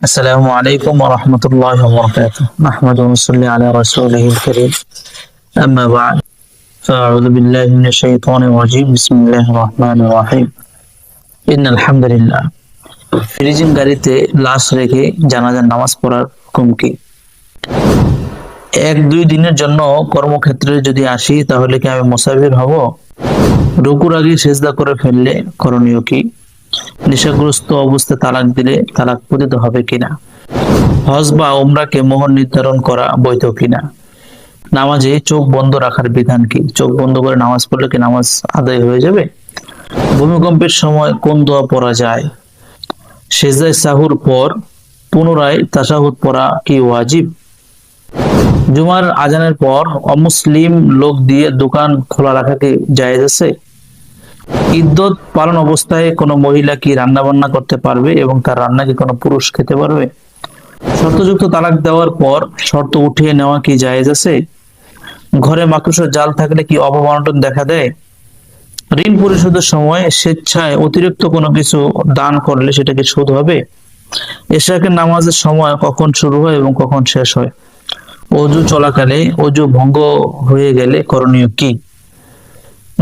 السلام عليكم ورحمة الله وبركاته. نحمد ونصلي على رسوله الكريم. أما بعد، فأعوذ بالله من الشيطان الرجيم. بسم الله الرحمن الرحيم. إن الحمد لله. Freezing গাড়িতে লাশ রেখে জানাজার নামাজ পড়ার হুকুম কি? 1-2 দিনের জন্য কর্মক্ষেত্রে যদি আসি তাহলে কি আমি মুসাফির হব? রুকুর আগে সেজদা করে ফেললে করণীয় কি? নেশাগ্রস্ত অবস্থায় তালাক দিলে তালাক পতিত হবে কিনা? হজ বা উমরাকে মোহর নির্ধারণ করা বৈধ কিনা? নামাজে চোখ বন্ধ রাখার বিধান কি? চোখ বন্ধ করে নামাজ পড়লে কি নামাজ আদায় হয়ে যাবে? ভূমিকম্পের সময় কোন দোয়া পড়া যায়? সেজদায় সাহুর পর পুনরায় তাশাহুদ পড়া কি ওয়াজিব? জুমার আজানের পর অমুসলিম লোক দিয়ে দোকান খোলা রাখা কি জায়েজ আছে? ইদ্যত পালন অবস্থায় কোনো মহিলা কি রান্না বান্না করতে পারবে এবং তার রান্না কি কোনো পুরুষ খেতে পারবে? শর্তযুক্ত তালাক দেওয়ার পর শর্ত উঠিয়ে নেওয়া কি জায়েজ আছে? ঘরে মাকড়সার জাল থাকলে কি অপমানটন দেখা দেয়? ঋণ পরিশোধের সময় স্বেচ্ছায় অতিরিক্ত কোনো কিছু দান করলে সেটা কি সুদ হবে? এশাকের নামাজের সময় কখন শুরু হয় এবং কখন শেষ হয়? অজু চলাকালে অজু ভঙ্গ হয়ে গেলে করণীয় কি?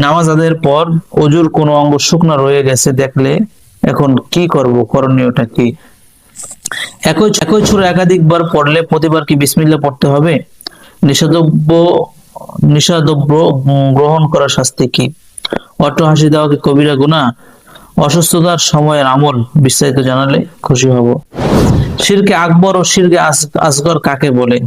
নামাজ আদায়ের পর অজুর কোনো অঙ্গ শুকনো রয়ে গেছে দেখলে এখন কি করব, করণীয়টা কি? একই সূরা একাধিকবার পড়লে প্রতিবার কি বিসমিল্লাহ পড়তে হবে? নিষেধব্য নিষেধব্য গ্রহণ করার শাস্তি কি? অট্টহাসি দেওয়া কি কবিরা গুনাহ? অসুস্থতার সময়ের আমল বিস্তারিত জানালে খুশি হব। শিরকে আকবর ও শিরকে আসগর কাকে বলে?